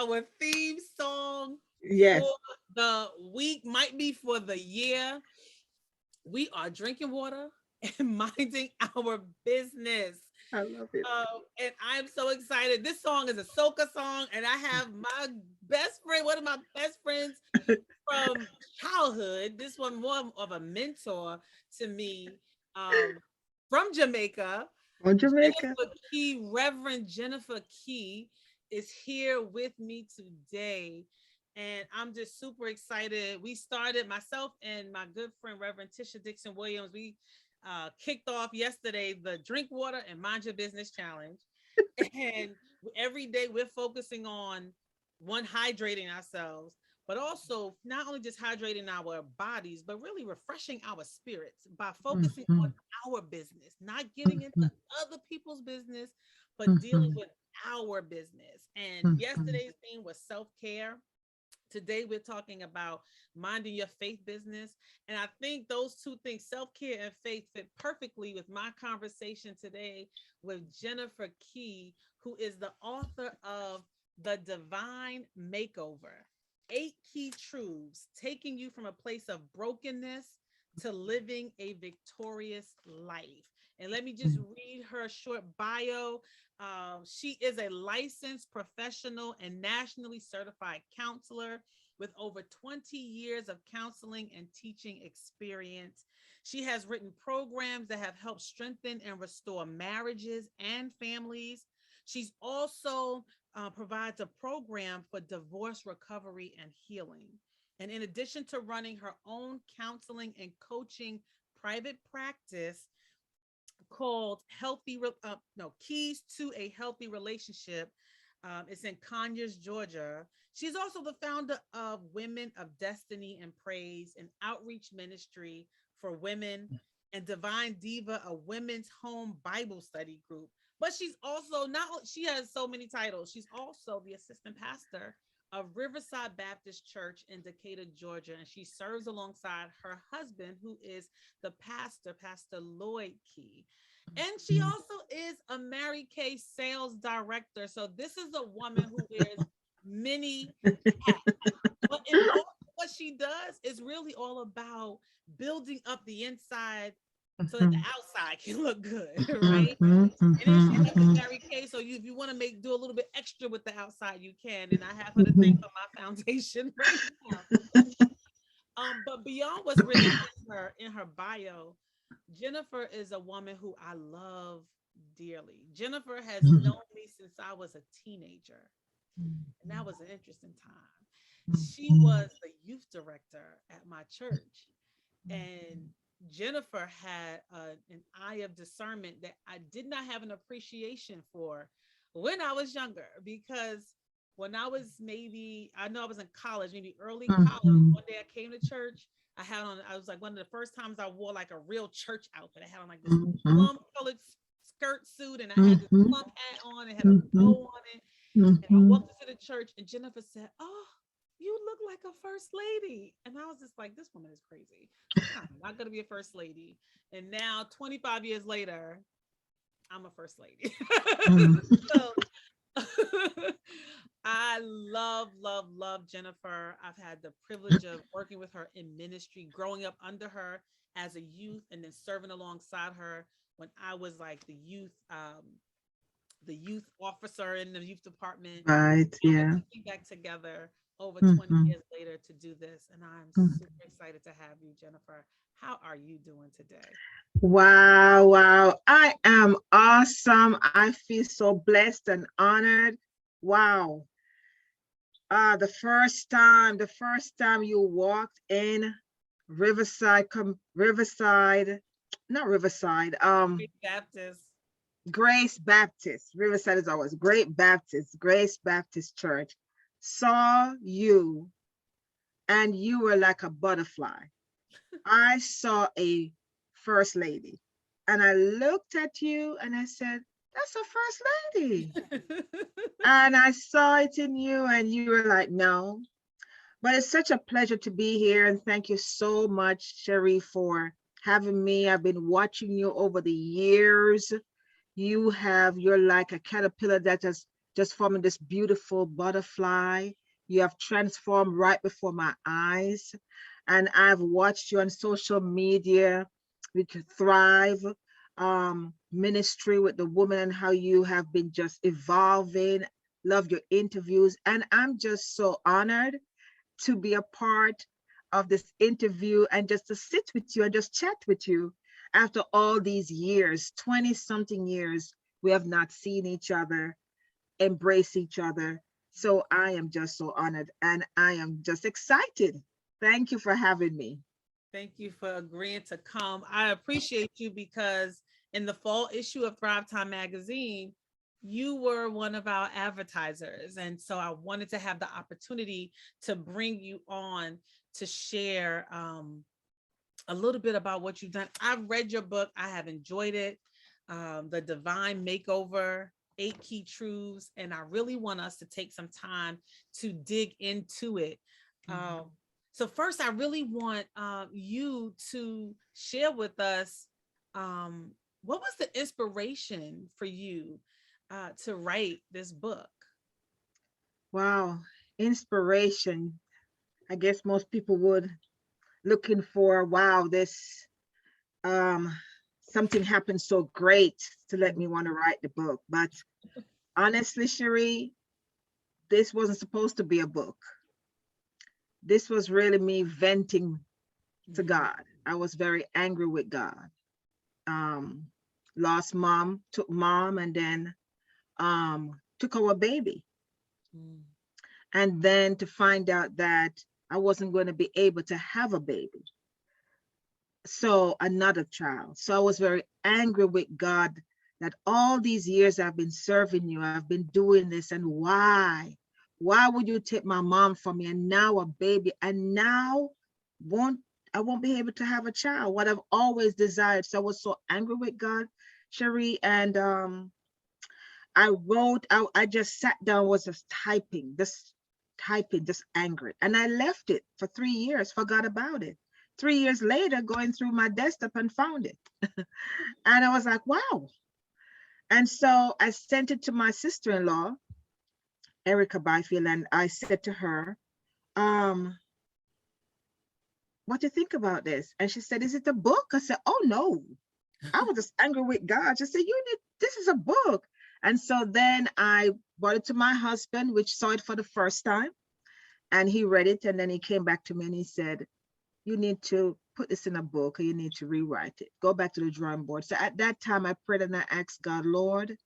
our theme song Yes. for the week, might be for the year. We are drinking water and minding our business. I love it. And I'm so excited. This song is a soca song, and I have my best friend, one of my best friends from childhood. This one more of a mentor to me, um, from Jamaica. On Jamaica. Jennifer Key, Reverend Jennifer Key, is here with me today. And I'm just super excited. We started, myself and my good friend, Reverend Tisha Dixon Williams, we kicked off yesterday the Drink Water and Mind Your Business Challenge. And every day we're focusing on one, hydrating ourselves, but also not only just hydrating our bodies, but really refreshing our spirits by focusing on Mhm, our business, not getting into mhm, other people's business, but dealing mhm, with our business. And mhm, yesterday's theme was self-care. Today, we're talking about minding your faith business. And I think those two things, self care and faith, fit perfectly with my conversation today with Jennifer Key, who is the author of The Divine Makeover, 8 Key Truths, taking you from a place of brokenness to living a victorious life. And let me just mhm. read her short bio. She is a licensed professional and nationally certified counselor with over 20 years of counseling and teaching experience. She has written programs that have helped strengthen and restore marriages and families. She's also provides a program for divorce recovery and healing. And in addition to running her own counseling and coaching private practice, called Keys to a Healthy Relationship. It's in Conyers, Georgia. She's also the founder of Women of Destiny and Praise, an outreach ministry for women, and Divine Diva, a women's home Bible study group. But she's also not, she has so many titles. She's also the assistant pastor of Riverside Baptist Church in Decatur, Georgia. And she serves alongside her husband, who is the pastor, Pastor Lloyd Key. And she also is a Mary Kay sales director. So this is a woman who wears many hats. But in all what she does is really all about building up the inside so that the Mhm, outside can look good, right? mhm, And then she mhm, has a mhm, Mary Kay. So if you want to do a little bit extra with the outside, you can. And I have her to thank mhm. for my foundation right now. But beyond what's written in her bio, Jennifer is a woman who I love dearly. Jennifer has known me since I was a teenager, and that was an interesting time. She was the youth director at my church, and Jennifer had an eye of discernment that I did not have an appreciation for when I was younger. Because when I was maybe, I know I was in college, maybe early college, one day I came to church. I was like one of the first times I wore like a real church outfit. I had on like this plum colored skirt suit, and I had this plum hat on, and had a bow on it. And I walked into the church, and Jennifer said, "Oh, you look like a first lady." And I was just like, this woman is crazy. I'm not going to be a first lady. And now, 25 years later, I'm a first lady. So I love, love, love Jennifer. I've had the privilege of working with her in ministry, growing up under her as a youth, and then serving alongside her when I was like the youth officer in the youth department. Right, Now we're yeah. coming back together over 20 Mhm, years later to do this. And I'm mhm. super excited to have you, Jennifer. How are you doing today? Wow, wow. I am awesome. I feel so blessed and honored. Wow. The first time you walked in Riverside, not Riverside, Great Baptist. Grace Baptist. Riverside is always Grace Baptist Church. Saw you, and you were like a butterfly. I saw a first lady, and I looked at you and I said, "That's a first lady." And I saw it in you, and you were like, "No." But it's such a pleasure to be here, and thank you so much, Sheree, for having me. I've been watching you over the years. You're like a caterpillar that has just forming this beautiful butterfly. You have transformed right before my eyes. And I've watched you on social media with Thrive ministry with the woman and how you have been just evolving. Love your interviews. And I'm just so honored to be a part of this interview and just to sit with you and just chat with you after all these years, 20 something years. We have not seen each other, embrace each other. So I am just so honored and I am just excited. Thank you for having me. Thank you for agreeing to come. I appreciate you because in the fall issue of Thrive Time magazine, you were one of our advertisers. And so I wanted to have the opportunity to bring you on to share a little bit about what you've done. I've read your book, I have enjoyed it. The Divine Makeover, 8 Key Truths. And I really want us to take some time to dig into it. Mhm. So first, I really want you to share with us what was the inspiration for you to write this book? Wow, inspiration. I guess most people would looking for, wow, this um something happened so great to let me want to write the book. But honestly, Sheree, this wasn't supposed to be a book. This was really me venting to Mhm, God. I was very angry with God. Um, Lost mom, took mom, and then took our baby. mhm, And then to find out that I wasn't going to be able to have a baby. So another child. So I was very angry with God that all these years I've been serving you, I've been doing this, and why? Why would you take my mom from me and now a baby and now won't I won't be able to have a child? What I've always desired. So I was so angry with God, Cherie, and I wrote. I just sat down, was just typing, just angry, and I left it for 3 years. Forgot about it. 3 years later, going through my desktop and found it. And I was like, wow. And so I sent it to my sister-in-law, Erica Byfield, and I said to her, um, what do you think about this? And she said, is it a book? I said, oh no. I was just angry with God. She said, you need, this is a book. And so then I brought it to my husband, which saw it for the first time. And he read it. And then he came back to me and he said, you need to put this in a book or you need to rewrite it. Go back to the drawing board. So at that time, I prayed and I asked God, Lord,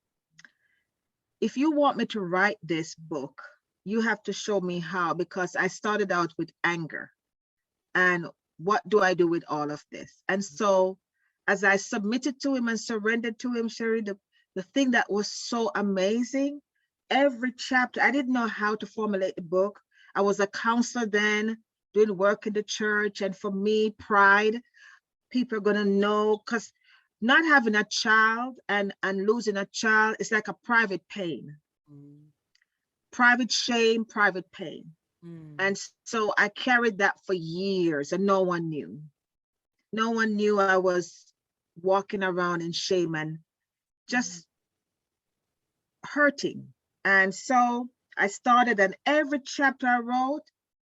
if you want me to write this book, you have to show me how, because I started out with anger. And what do I do with all of this? And so as I submitted to him and surrendered to him, Sherry, the thing that was so amazing, every chapter, I didn't know how to formulate the book. I was a counselor then, doing work in the church. And for me, pride, people are going to know, because not having a child and losing a child is like a private pain, mhm, private shame, private pain. mhm, And so I carried that for years and no one knew. No one knew I was walking around in shame and mhm. just hurting. And so I started, and every chapter I wrote,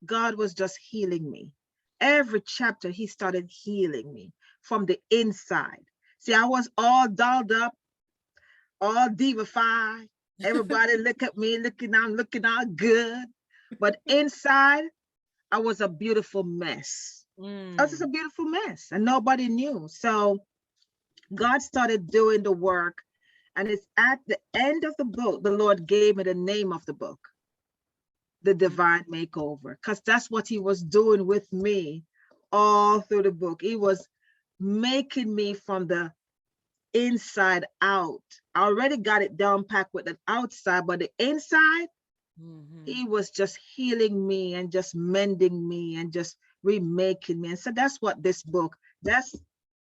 God was just healing me. Every chapter, He started healing me from the inside. See, I was all dolled up, all divified. Everybody look at me, I'm looking all good. But inside, I was a beautiful mess. I was just a Mm. beautiful mess, and nobody knew. So God started doing the work. And it's at the end of the book, the Lord gave me the name of the book, The Mm. Divine Makeover, because that's what He was doing with me all through the book. He was making me from the inside out. I already got it down packed with the outside, but the inside, Mhm. He was just healing me and just mending me and just remaking me. And so that's what this book, that's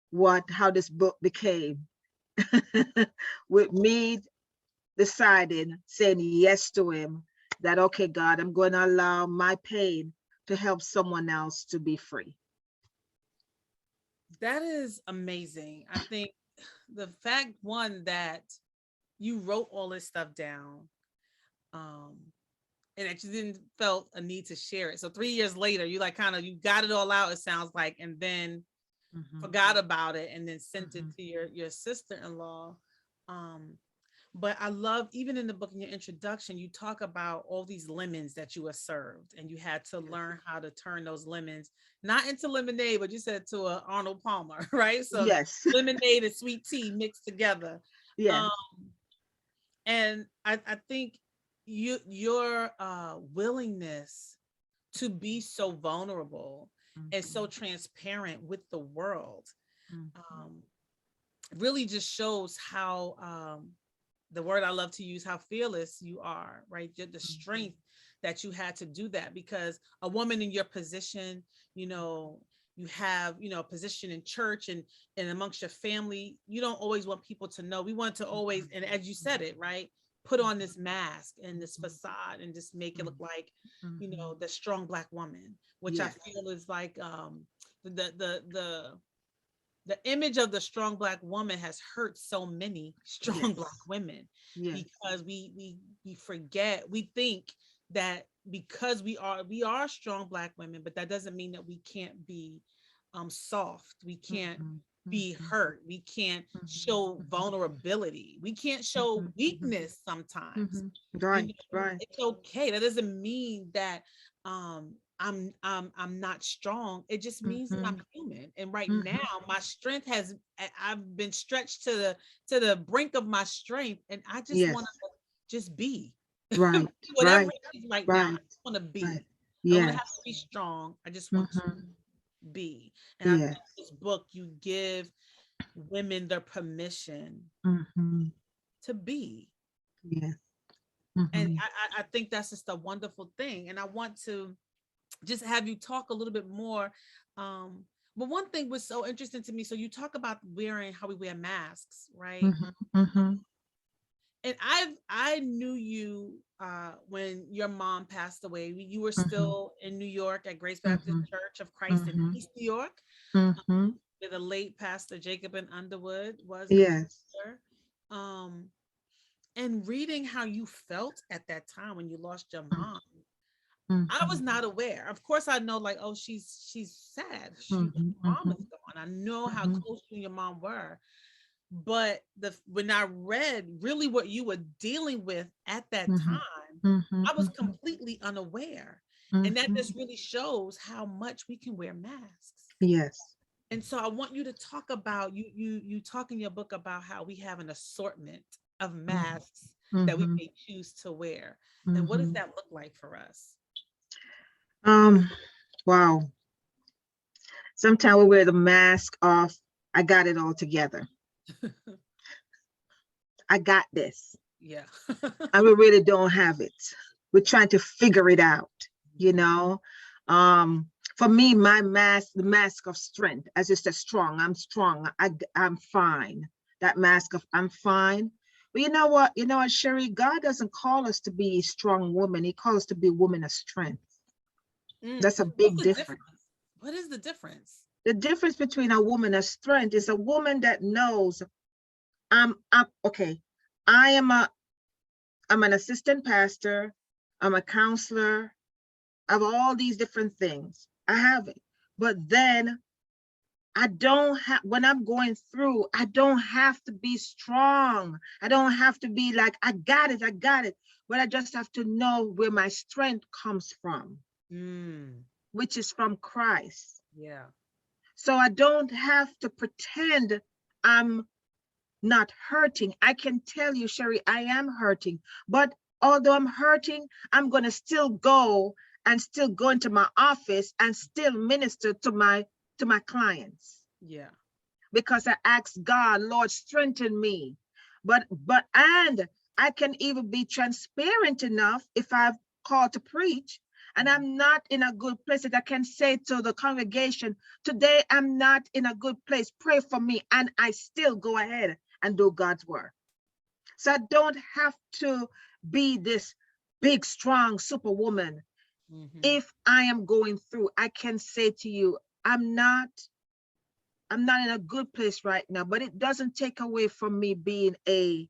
what how this book became. With me deciding, saying yes to Him, that okay, God, I'm going to allow my pain to help someone else to be free. That is amazing. I think the fact one that you wrote all this stuff down, um, and that you didn't felt a need to share it. So 3 years later, you like kind of you got it all out. It sounds like, and then forgot about it, and then sent it to your sister-in-law. Um, but I love, even in the book, in your introduction, you talk about all these lemons that you were served, and you had to learn how to turn those lemons not into lemonade, but you said to a Arnold Palmer, right? So Yes. lemonade and sweet tea mixed together. Yes. Um, and I think your willingness to be so vulnerable and so transparent with the world, um, really just shows how, the word I love to use, how fearless you are, right? The strength that you had to do that, because a woman in your position, you know, you have, a position in church and amongst your family, you don't always want people to know. We want to always, and as you said it, right, put on this mask and this facade and just make it look like, the strong Black woman, which I Yes. feel is like, the the the the image of the strong Black woman has hurt so many strong Yes. Black women, Yes. because we forget, we think that because we are strong Black women, but that doesn't mean that we can't be soft, we can't be hurt, we can't show vulnerability, we can't show weakness sometimes. Right. Right. It's okay. That doesn't mean that I'm not strong. It just means that I'm human. And right now, my strength I've been stretched to the brink of my strength, and I just Yes. want to just be. Right. Whatever Right. it is right now, I Right. just want to Right. be. I don't want to have to Yes. be strong. I just want to be. And I think Yes. this book, you give women the permission to be. Yes. And I think that's just a wonderful thing. And I want to just have you talk a little bit more. But one thing was so interesting to me. So you talk about wearing, how we wear masks, right? And I knew you when your mom passed away. You were still in New York at Grace Baptist Church of Christ in East New York, where the late Pastor Jacob and Underwood was the Yes. pastor. Um, and reading how you felt at that time when you lost your mom, I was not aware. Of course, I know, like, oh, she's sad. Mom is gone. I know how close you and your mom were, but when I read really what you were dealing with at that time, I was completely unaware, and that just really shows how much we can wear masks. Yes. And so I want you to talk about, you talk in your book about how we have an assortment of masks that we may choose to wear, and what does that look like for us? Um, wow. Sometimes we wear the mask off. I got it all together. I got this. Yeah. And we really don't have it. We're trying to figure it out, you know. For me, my mask, the mask of strength, as you said, strong. I'm strong. I'm fine. That mask of I'm fine. But you know what? You know what, Sheree? God doesn't call us to be a strong woman. He calls us to be a woman of strength. That's a What's big the difference. difference? What is the difference? The difference between a woman of strength is a woman that knows I'm okay. I am a I'm an assistant pastor. I'm a counselor. I have all these different things. I have it. But then I don't have, when I'm going through, I don't have to be strong. I don't have to be like, I got it, I got it. But I just have to know where my strength comes from, which is from Christ. Yeah. So I don't have to pretend I'm not hurting. I can tell you, Sheree, I am hurting. But although I'm hurting, I'm going to still go and still go into my office and still minister to my clients. Yeah. Because I asked God, Lord, strengthen me. And I can even be transparent enough if I've called to preach and I'm not in a good place that I can say to the congregation, today I'm not in a good place. Pray for me. And I still go ahead and do God's work. So I don't have to be this big, strong superwoman. If I am going through, I can say to you, I'm not in a good place right now, but it doesn't take away from me being a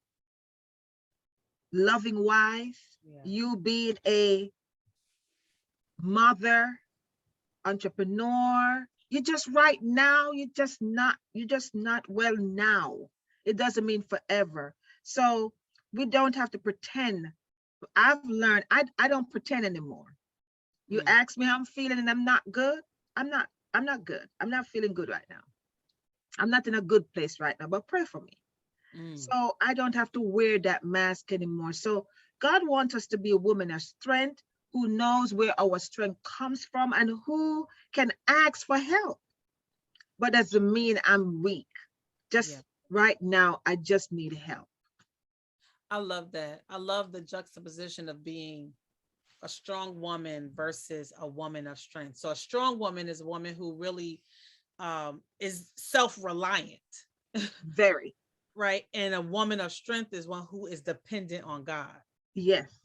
loving wife, Yeah. you being a mother, entrepreneur. You just right now, you're just not well now. It doesn't mean forever. So we don't have to pretend. I've learned I don't pretend anymore. You Mm, ask me how I'm feeling and I'm not good. I'm not good. I'm not feeling good right now. I'm not in a good place right now, but pray for me. mm. So I don't have to wear that mask anymore. So God wants us to be a woman of strength who knows where our strength comes from and who can ask for help. But doesn't mean I'm weak. Yeah. Just right now, I just need help. I love that. I love the juxtaposition of being a strong woman versus a woman of strength. So a strong woman is a woman who really is self-reliant, Very. right? And a woman of strength is one who is dependent on God. Yes,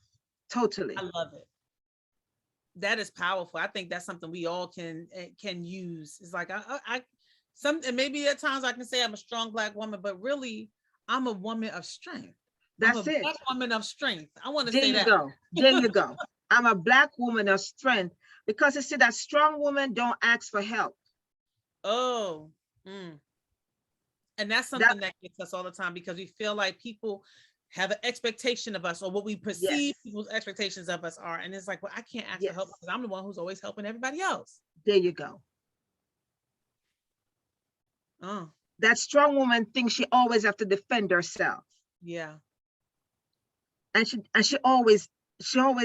I totally. love it. That is powerful. I think that's something we all can use. It's like some, and maybe at times I can say I'm a strong Black woman, but really I'm a woman of strength. I'm a That's it. Black woman of strength. I want to There say you that. go. There you go. I'm a Black woman of strength because you see that strong woman don't ask for help. Oh, mm. And that's That something that gets us all the time because we feel like people have an expectation of us or what we perceive yes, people's expectations of us are. And it's like, well, I can't ask for help yes. because I'm the one who's always helping everybody else. There you go. Oh, That strong woman thinks she always have to defend herself, yeah. and she always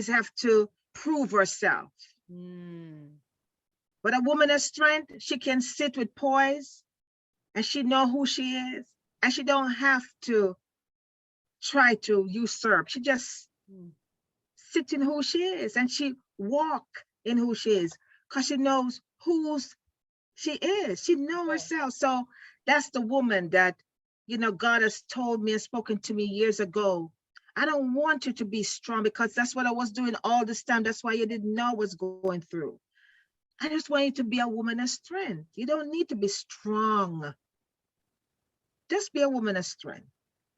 have to prove herself. Mm, But a woman of strength, she can sit with poise, and she know who she is, and she don't have to try to usurp. She just mm, sit in who she is, and she walk in who she is because she knows whose she is. She know yeah. herself. So that's the woman that, God has told me and spoken to me years ago. I don't want you to be strong because that's what I was doing all this time. That's why you didn't know what's going through. I just want you to be a woman of strength. You don't need to be strong. Just be a woman of strength.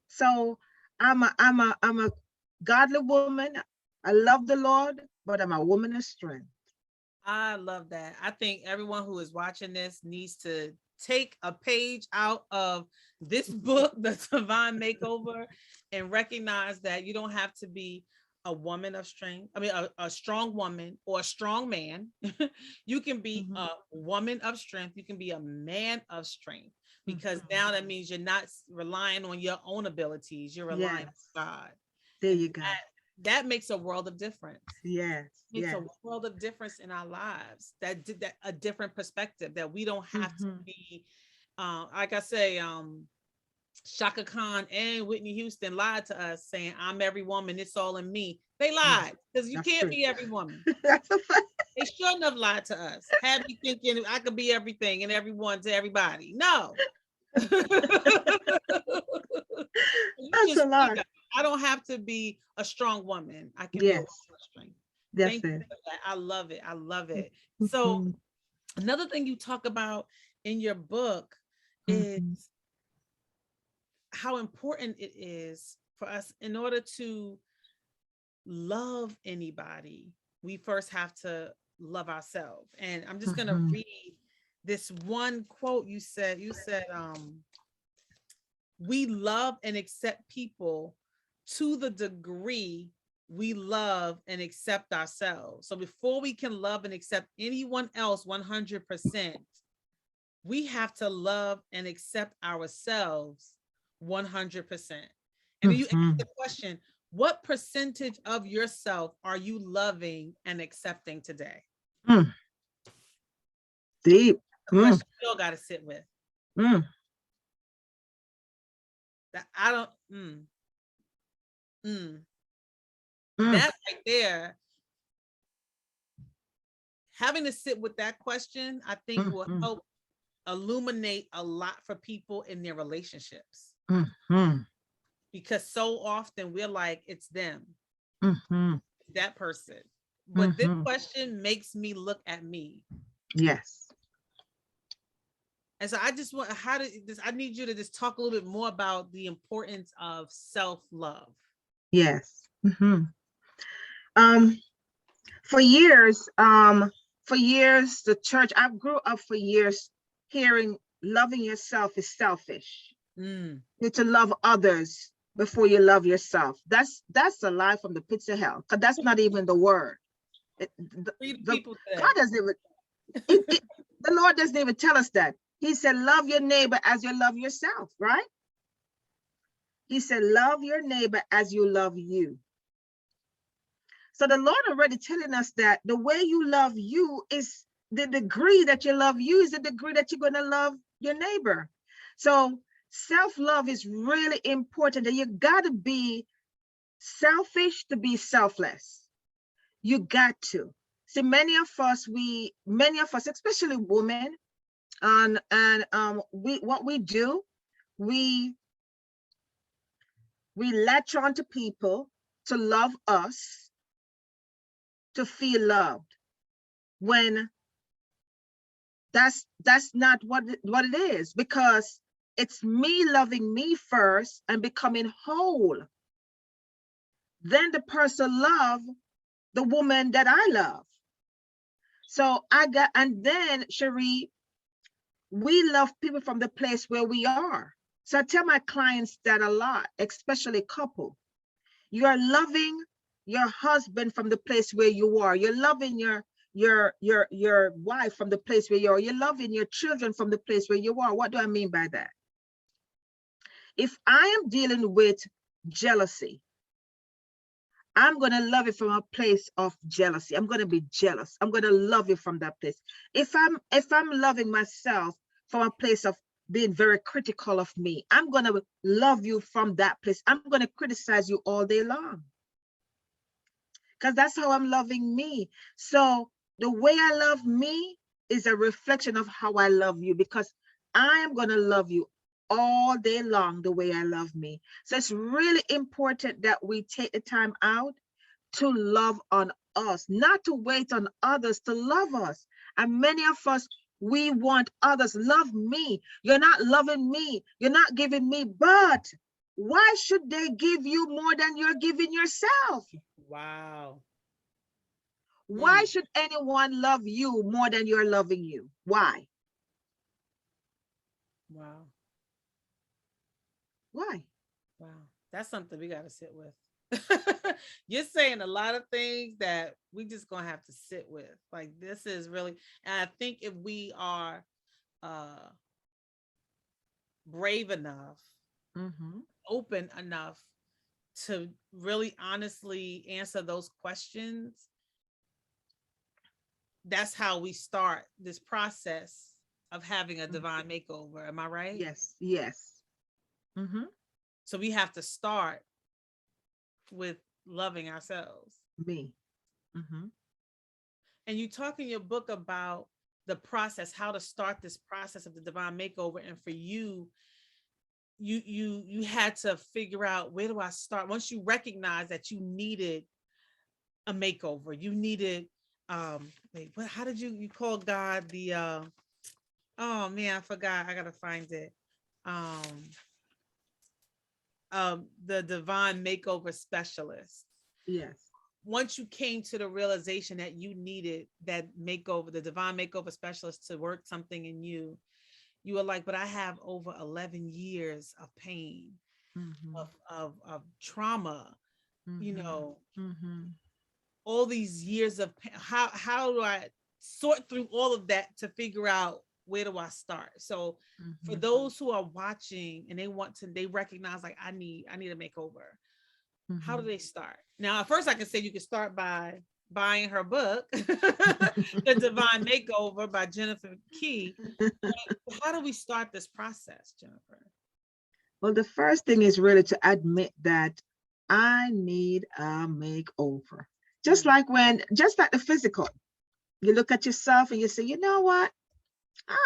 So I'm a godly woman. I love the Lord, but I'm a woman of strength. I love that. I think everyone who is watching this needs to take a page out of this book, The Divine Makeover, and recognize that you don't have to be a woman of strength. I mean, a strong woman or a strong man. You can be Mhm. a woman of strength. You can be a man of strength because Mhm. now that means you're not relying on your own abilities. You're relying Yes, on God. there And you go. that makes a world of difference. Yes, Makes a yes. world of difference in our lives. That did that a different perspective that we don't have to Mhm. be like I say, Shaka Khan and Whitney Houston lied to us saying I'm every woman, it's all in me. They Yeah, lied because you that's can't true. be every woman. That's a fact. They shouldn't have lied to us. Had me thinking I could be everything and everyone to everybody. No. You That's just a see lot. that I don't have to be a strong woman. I can be a woman Yes, of strength. that's Thank you it. for that. I love it. I love it. So Mhm. another thing you talk about in your book is Mhm. how important it is for us in order to love anybody. We first have to love ourselves. And I'm just going to Mhm. read this one quote you said. You said, we love and accept people to the degree we love and accept ourselves. So before we can love and accept anyone else 100%, we have to love and accept ourselves 100%. And then you ask Mhm. the question, what percentage of yourself are you loving and accepting today? Mm. Deep. A Mm. question we all got to sit with. Mm. That I don't, mm. Mm. That right there, having to sit with that question, I think will Mhm. help illuminate a lot for people in their relationships Mhm. because so often we're like, it's them, Mhm. that person. But this Mhm. question makes me look at me. Yes. And so I just want, I need you to just talk a little bit more about the importance of self-love. Yes. Um, for years, the church, I grew up for years hearing loving yourself is selfish. Mm. You need to love others before you love yourself. That's a lie from the pits of hell, because that's not even the word. Read the The people today. God doesn't even the Lord doesn't even tell us that. He said, love your neighbor as you love yourself, right? He said, love your neighbor as you love you. So the Lord already telling us that the way you love you is the degree that you love you is the degree that you're going to love your neighbor. So self-love is really important, and you got to be selfish to be selfless. You got to. See, many of us, especially women, what we do, we latch on to people to love us, to feel loved, when that's not what it is, because it's me loving me first and becoming whole. Then the person love the woman that I love. So and then Sheree, we love people from the place where we are. So I tell my clients that a lot, especially couple. You are loving your husband from the place where you are. You're loving your wife from the place where you are. You're loving your children from the place where you are. What do I mean by that? If I am dealing with jealousy, I'm going to love it from a place of jealousy. I'm going to be jealous. I'm going to love you from that place. If I'm loving myself from a place of being very critical of me, I'm going to love you from that place. I'm going to criticize you all day long, because that's how I'm loving me. So the way I love me is a reflection of how I love you, because I am going to love you all day long the way I love me. So it's really important that we take the time out to love on us, not to wait on others to love us. And many of us, we want others, love me. You're not loving me. You're not giving me, but why should they give you more than you're giving yourself? Wow. Why should anyone love you more than you're loving you? Why? Wow. Why? Wow. That's something we got to sit with. You're saying a lot of things that we just gonna have to sit with. Like, this is really, and I think if we are uh brave enough, open enough to really honestly answer those questions, that's how we start this process of having a divine makeover. Am I right? Yes, yes. So we have to start with loving ourselves. Me. And you talk in your book about the process, how to start this process of the divine makeover. And for you, you had to figure out, where do I start? Once you recognize that you needed a makeover, you needed wait, what, how did you call God the oh man, I forgot, I gotta find it. um the divine makeover specialist. Yes. Once you came to the realization that you needed that makeover, the divine makeover specialist, to work something in you, you were like, but I have over 11 years of pain, of trauma, you know, all these years of pain. How do I sort through all of that to figure out, where do I start? So for those who are watching and they recognize, like, I need a makeover, how do they start? Now, at first I can say you can start by buying her book, The Divine Makeover by Jennifer Key. How do we start this process, Jennifer? Well, the first thing is really to admit that I need a makeover. Just like the physical, you look at yourself and you say, you know what?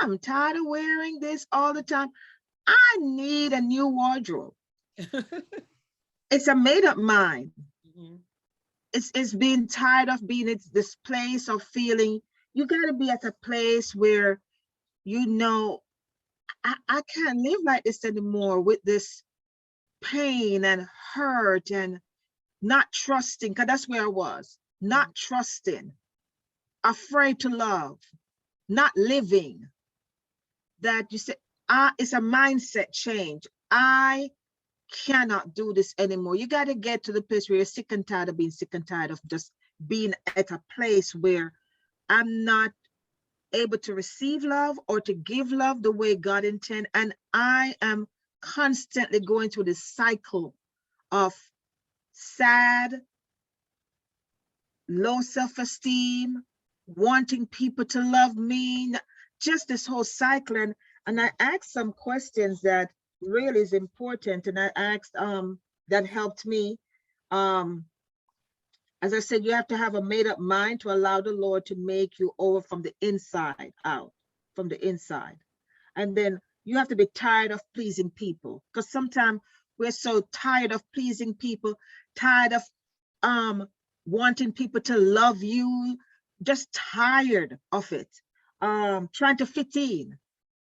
I'm tired of wearing this all the time. I need a new wardrobe. It's a made up mind. It's being tired of being in this place of feeling. You got to be at a place where, you know, I can't live like this anymore, with this pain and hurt and not trusting, because that's where I was, not trusting, afraid to love, not living. That you say, it's a mindset change. I cannot do this anymore. You got to get to the place where you're sick and tired of being sick and tired of just being at a place where I'm not able to receive love or to give love the way God intended. And I am constantly going through this cycle of sad, low self-esteem, wanting people to love me, just this whole cycle. And I asked some questions that really is important. And I asked, that helped me. As I said, you have to have a made up mind to allow the Lord to make you over from the inside out, from the inside. And then you have to be tired of pleasing people, because sometimes we're so tired of pleasing people, tired of wanting people to love you, just tired of it, trying to fit in.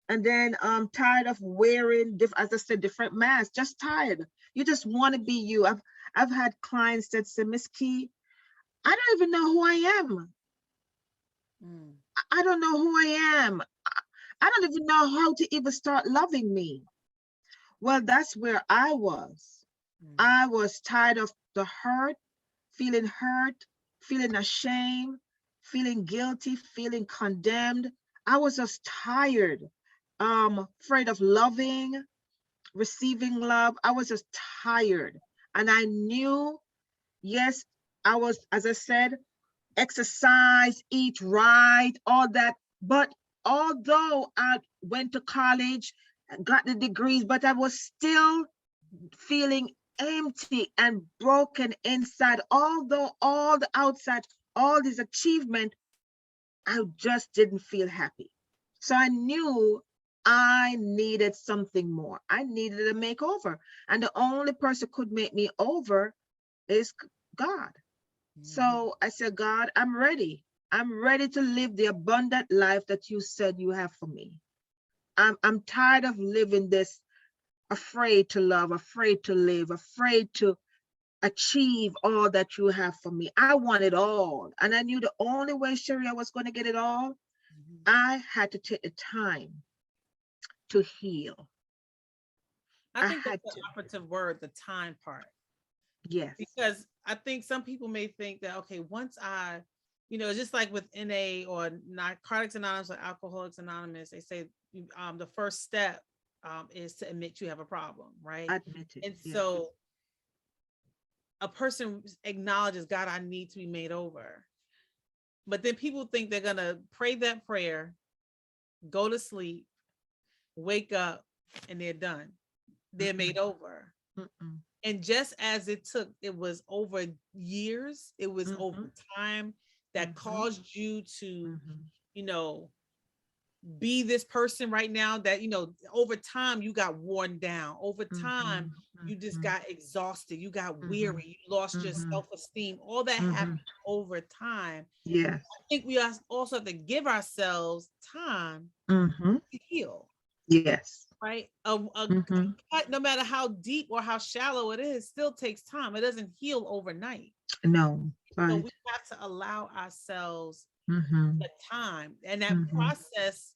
And then tired of wearing, as I said, different masks, just tired. You just want to be you. I've had clients that say, Miss Key, I don't even know who I am. I don't know who I am. I don't even know how to even start loving me. Well, that's where I was. I was tired of the hurt, feeling ashamed, feeling guilty, feeling condemned. I was just tired, afraid of loving, receiving love. I was just tired. And I knew, yes, I was, as I said, exercise, eat right, all that. But although I went to college, got the degrees, but I was still feeling empty and broken inside. Although all the outside, all this achievement, I just didn't feel happy. So I knew I needed something more. I needed a makeover. And the only person who could make me over is God. So I said, God, I'm ready. I'm ready to live the abundant life that you said you have for me. I'm tired of living this afraid to love, afraid to live, afraid to achieve all that you have for me. I want it all. And I knew the only way, Sheree, I was going to get it all, I had to take the time to heal. I I think that's had the to. operative word, the time part. Yes. Because I think some people may think that, okay, once I, just like with NA or Narcotics Anonymous or Alcoholics Anonymous, they say the first step is to admit you have a problem, right? Admit it. And Yes. so a person acknowledges, God, I need to be made over. But then people think they're going to pray that prayer, go to sleep, wake up, and they're done. They're made over. And just as it was over years, it was over time that caused you to, be this person right now that, over time you got worn down. Over time, you just got exhausted. You got weary. You lost your self-esteem. All that happened over time. Yes. I think we also have to give ourselves time to heal. Yes. Right? A cut, no matter how deep or how shallow it is, still takes time. It doesn't heal overnight. No. So Right. we have to allow ourselves Mm-hmm. the time and that process.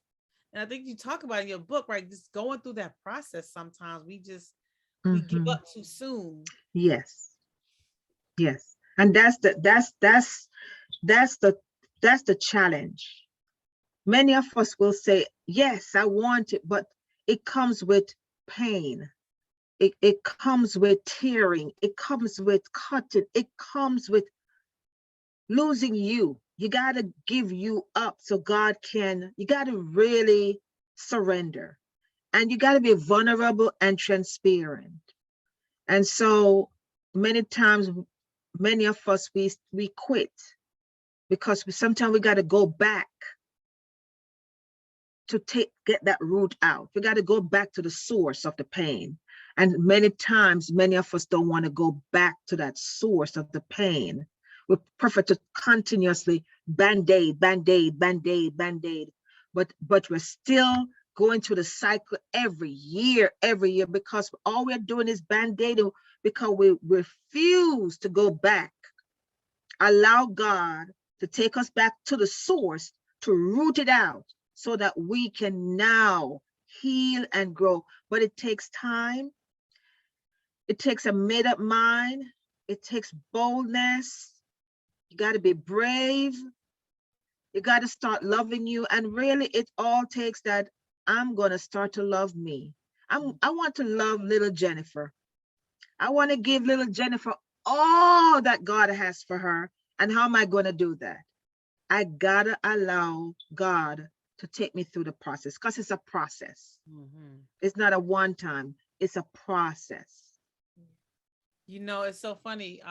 And I think you talk about in your book, right? Just going through that process. Sometimes we give up too soon. Yes. Yes. And that's the challenge. Many of us will say, yes, I want it, but it comes with pain. It comes with tearing. It comes with cutting. It comes with losing you. You got to give you up so you got to really surrender. And you got to be vulnerable and transparent. And so many times, many of us, we quit because sometimes we got to go back to get that root out. We got to go back to the source of the pain. And many times, many of us don't want to go back to that source of the pain. We prefer to continuously band-aid, band-aid, band-aid, band-aid. But we're still going through the cycle every year, because all we're doing is band-aiding. because we refuse to go back. Allow God to take us back to the source, to root it out so that we can now heal and grow. But it takes time. It takes a made up mind. It takes boldness. You got to be brave. You got to start loving you. And really, it all takes that I'm going to start to love me. I want to love little Jennifer. I want to give little Jennifer all that God has for her. And how am I going to do that? I got to allow God to take me through the process, because it's a process. It's not a one time, it's a process. You know, it's so funny.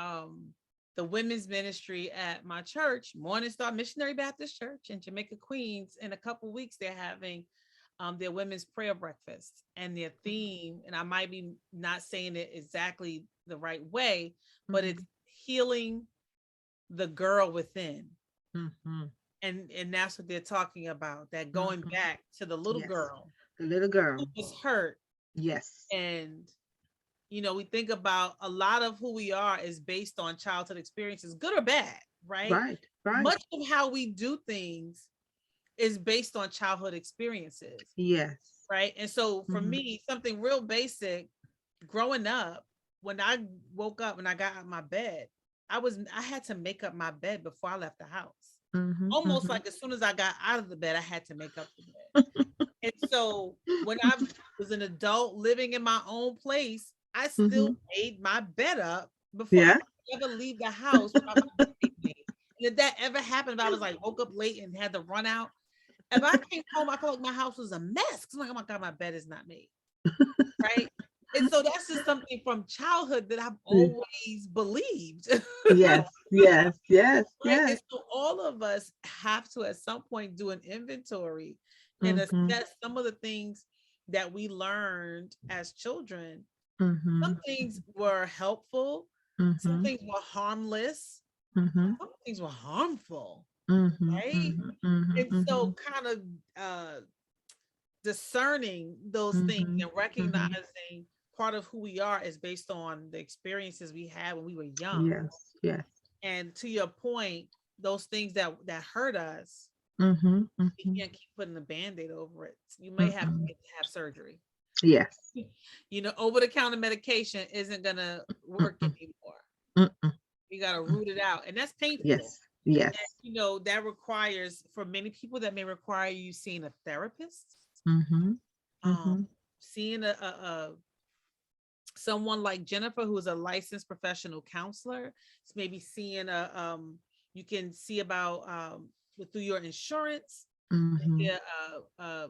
The women's ministry at my church, Morning Star Missionary Baptist Church in Jamaica, Queens, in a couple weeks, they're having their women's prayer breakfast, and their theme, and I might be not saying it exactly the right way, but it's healing the girl within. And that's what they're talking about, that going back to the little girl, the little girl who was hurt. Yes. And you know, we think about a lot of who we are is based on childhood experiences, good or bad, right? Right. Much of how we do things is based on childhood experiences. Yes. Right. And so for me, something real basic, growing up, when I woke up and I got out of my bed, I had to make up my bed before I left the house. Almost like as soon as I got out of the bed, I had to make up the bed. And so when I was an adult living in my own place, I still made my bed up before I could ever leave the house. And if that ever happened, if I was like woke up late and had to run out, if I came home, I felt like my house was a mess. I'm like, oh my God, my bed is not made. Right. And so that's just something from childhood that I've always believed. Yes. Right? And so all of us have to at some point do an inventory and assess some of the things that we learned as children. Some things were helpful, some things were harmless, some things were harmful. Right. And so kind of discerning those things and recognizing part of who we are is based on the experiences we had when we were young. Yes. And to your point, those things that hurt us, we can't keep putting a band-aid over it. You may have to have surgery. Yes. You know, over-the-counter medication isn't gonna work anymore. You gotta root it out, and that's painful. Yes. And, you know, that requires, for many people, that may require you seeing a therapist, seeing a someone like Jennifer, who is a licensed professional counselor. It's maybe seeing you can see about through your insurance, a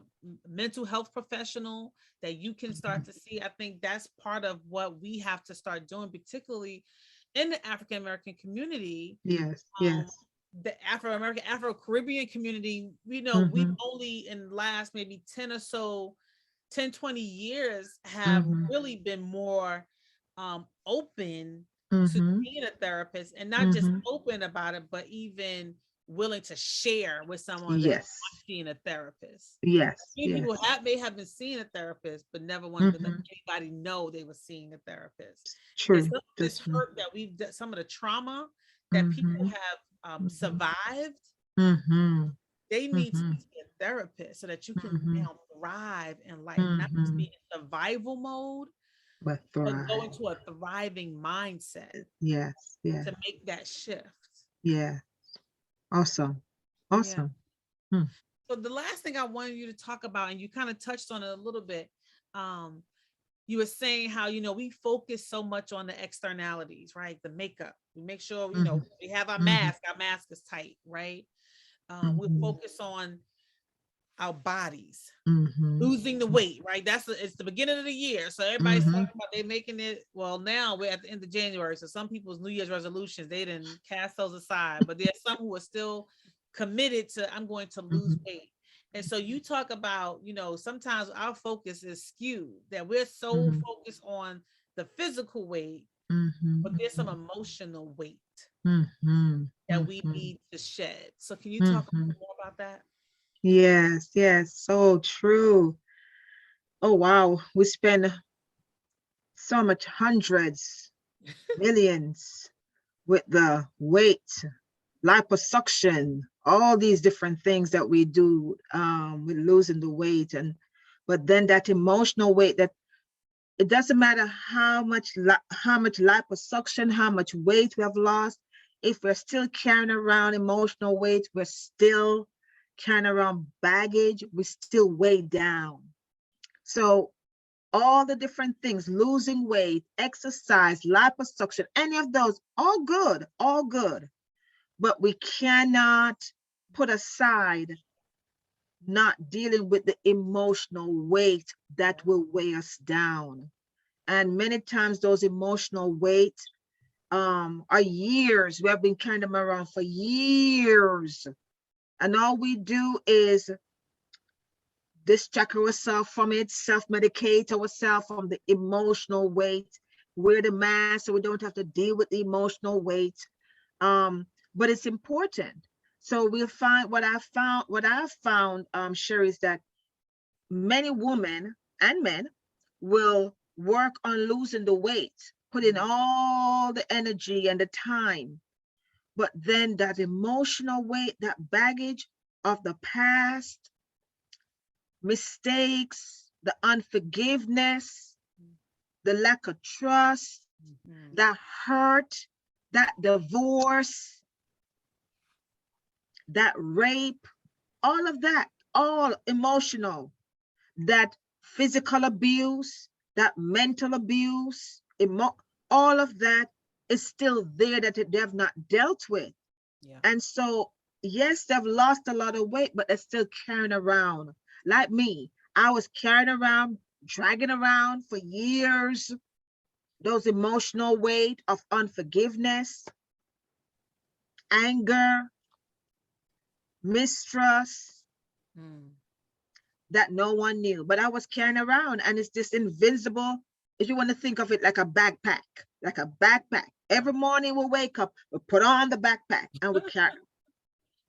mental health professional that you can start to see. I think that's part of what we have to start doing, particularly in the African American community. Yes. The Afro-American, Afro-Caribbean community, we know we've only in the last maybe 10 or so, 10, 20 years have really been more open to seeing a therapist, and not just open about it, but even willing to share with someone that's seeing a therapist. Many people may have been seeing a therapist, but never wanted to let anybody know they were seeing a therapist. True. And some of this hurt that we've done, some of the trauma that people have survived, they need to see a therapist so that you can now thrive in life, not just be in survival mode, but go into a thriving mindset. Yes. To make that shift. Yeah. Awesome. So the last thing I wanted you to talk about, and you kind of touched on it a little bit, you were saying how, you know, we focus so much on the externalities, right? The makeup. We make sure, you know, we have our mask is tight, right? We focus on our bodies, losing the weight, right? It's the beginning of the year. So everybody's talking about they making it. Well, now we're at the end of January. So some people's New Year's resolutions, they didn't cast those aside, but there's some who are still committed to, I'm going to lose weight. And so you talk about, you know, sometimes our focus is skewed, that we're so focused on the physical weight, but there's some emotional weight that we need to shed. So can you talk more about that? Yes. So true. Oh, wow. We spend so much hundreds millions with the weight, liposuction, all these different things that we do with losing the weight. But then that emotional weight, that it doesn't matter how much liposuction, how much weight we have lost. If we're still carrying around emotional weight, we're still carrying around baggage, we still weighed down. So all the different things, losing weight, exercise, liposuction, any of those, all good, all good. But we cannot put aside not dealing with the emotional weight that will weigh us down. And many times those emotional weight are years. We have been carrying them around for years. And all we do is distract ourselves from it, self-medicate ourselves from the emotional weight, wear the mask so we don't have to deal with the emotional weight. But it's important. So we'll find what I found, Sheree, is that many women and men will work on losing the weight, put in all the energy and the time. But then that emotional weight, that baggage of the past, mistakes, the unforgiveness, the lack of trust, that hurt, that divorce, that rape, all of that, all emotional, that physical abuse, that mental abuse, all of that is still there that they have not dealt with. Yeah. And so, yes, they've lost a lot of weight, but they're still carrying around. Like me, I was carrying around, dragging around for years, those emotional weight of unforgiveness, anger, mistrust, that no one knew, but I was carrying around, and it's this invincible, if you want to think of it like a backpack, like a backpack. Every morning we wake up, we put on the backpack and we carry,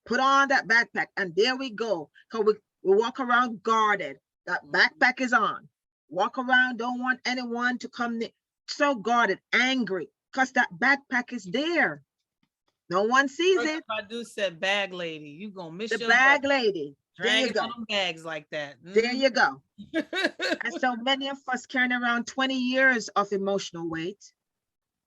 put on that backpack, and there we go. Because we walk around guarded. That backpack is on. Walk around, don't want anyone to come near. So guarded, angry, because that backpack is there. No one sees it. Badu said, "Bag lady, you gonna miss The your butt bag lady. There you dragging go. on them bags like that." There you go. And so many of us carrying around 20 years of emotional weight,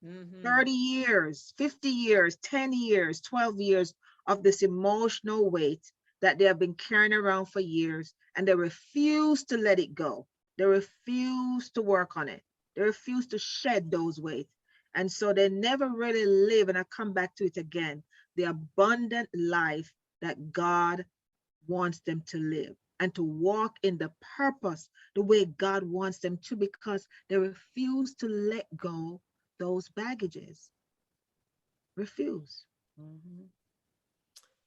30 years, 50 years, 10 years, 12 years of this emotional weight that they have been carrying around for years, and they refuse to let it go. They refuse to work on it. They refuse to shed those weights. And so they never really live, and I come back to it again, the abundant life that God wants them to live and to walk in the purpose the way God wants them to, because they refuse to let go those baggages. Refuse.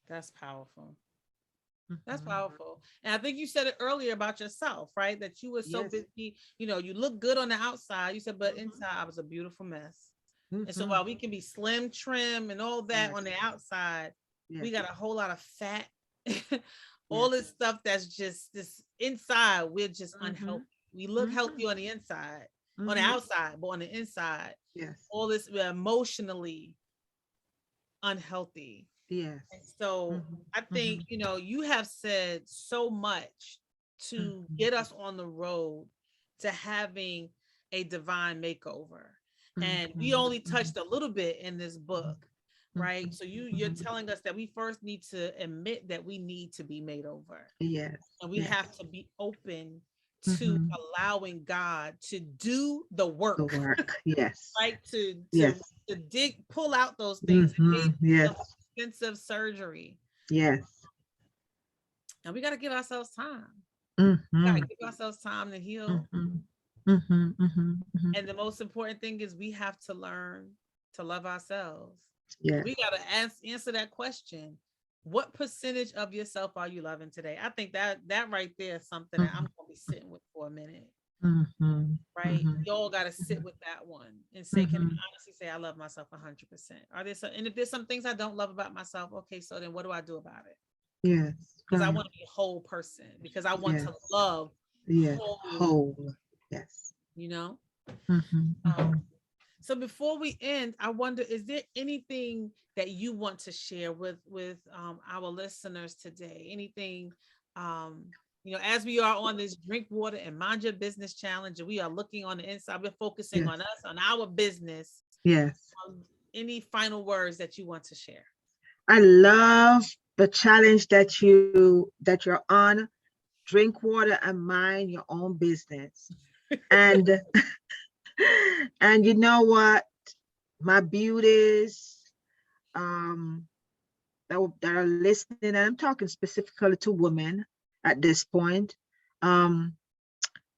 That's powerful. That's powerful. And I think you said it earlier about yourself, right? That you were so busy, you look good on the outside. You said, but inside I was a beautiful mess. And so while we can be slim, trim, and all that on the outside, we got a whole lot of fat, all this stuff that's just this inside. We're just unhealthy. We look healthy on the inside, on the outside, but on the inside, all this, we're emotionally unhealthy. Yes. And so I think, you have said so much to get us on the road to having a divine makeover. And we only touched a little bit in this book, right? So you're telling us that we first need to admit that we need to be made over. Yes. And we have to be open to allowing God to do the work. The work. Yes. Right? To pull out those things. Yes. Expensive surgery. Yes. And we got to give ourselves time. We got to give ourselves time to heal. And the most important thing is we have to learn to love ourselves. Yes. We got to answer that question. What percentage of yourself are you loving today? I think that right there is something that I'm going to be sitting with for a minute. Right? You all got to sit with that one and say, can I honestly say I love myself 100%? And if there's some things I don't love about myself, okay, so then what do I do about it? Yes. Because I want to be a whole person, because I want to love whole. Yes. So before we end, I wonder, is there anything that you want to share with our listeners today? Anything, um, as we are on this drink water and mind your business challenge, and we are looking on the inside, we're focusing Yes. on us, on our business. Yes. Any final words that you want to share? I love the challenge that you're on. Drink water and mind your own business. And and you know what? My beauties that are listening, and I'm talking specifically to women at this point. Um,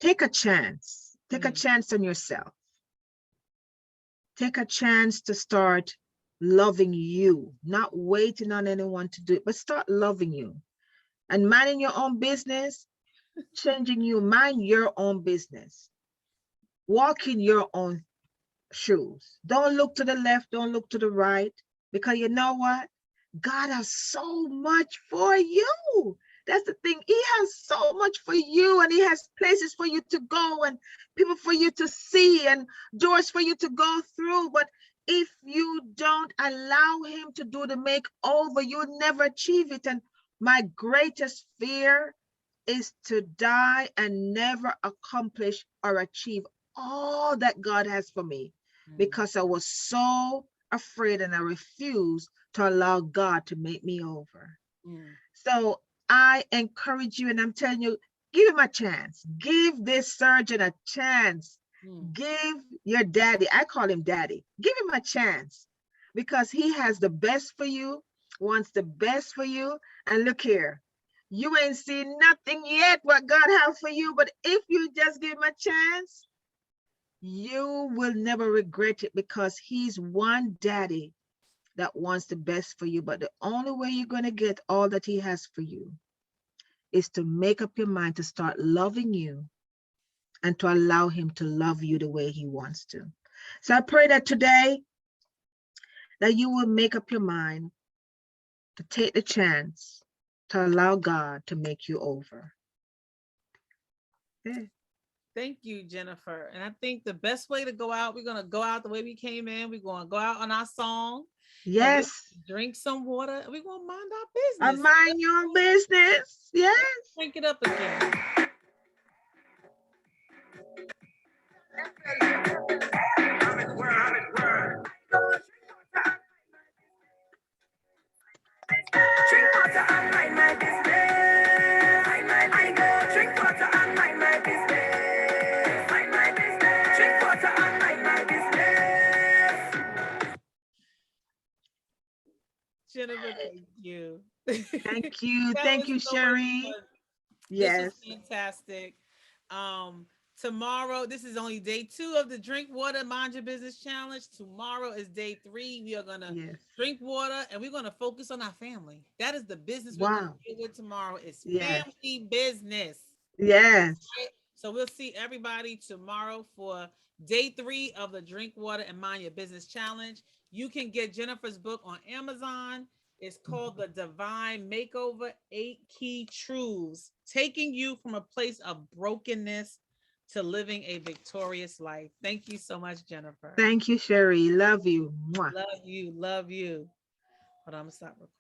take a chance. Take a Mm, chance on yourself. Take a chance to start loving you, not waiting on anyone to do it, but start loving you and minding your own business, changing you, mind your own business, walk in your own shoes. Don't look to the left, don't look to the right, because you know what? God has so much for you. That's the thing. He has so much for you, and He has places for you to go, and people for you to see, and doors for you to go through. But if you don't allow Him to do the makeover, you'll never achieve it. And my greatest fear is to die and never accomplish or achieve all that God has for me, mm, because I was so afraid and I refused to allow God to make me over. mm, So I encourage you, and I'm telling you, give him a chance. Give this surgeon a chance. mm. Give your daddy, I call him daddy, give him a chance, because he has the best for you, wants the best for you. And look here, you ain't seen nothing yet what God has for you, but if you just give him a chance, you will never regret it, because he's one daddy that wants the best for you. But the only way you're going to get all that he has for you is to make up your mind to start loving you and to allow him to love you the way he wants to. So I pray that today that you will make up your mind to take the chance to allow God to make you over. Yeah. Thank you, Jennifer. And I think the best way to go out, we're going to go out the way we came in. We're going to go out on our song, and we Yes. drink some water, and we're going to mind our And business. mind your business. Yes. Drink it up again. Drink water and mind my business. I go drink water and mind my business. Mind my business. Drink water and mind my business. Jennifer, thank you. Thank you. That Thank was you, so much Sheree. fun. This was Yes. fantastic. Tomorrow, this is only day 2 of the Drink Water Mind Your Business Challenge. Tomorrow is day 3. We are gonna Yes. drink water, and we're gonna focus on our family. That is the business we're gonna Wow. deal with tomorrow. Is Yes. family business. Yes. Right? So we'll see everybody tomorrow for day 3 of the Drink Water and Mind Your Business Challenge. You can get Jennifer's book on Amazon. It's called The Divine Makeover, 8 Key Truths, taking you from a place of brokenness to living a victorious life. Thank you so much, Jennifer. Thank you, Sheree. Love you. Mwah. Love you. Love you. Hold on, I'm gonna stop recording.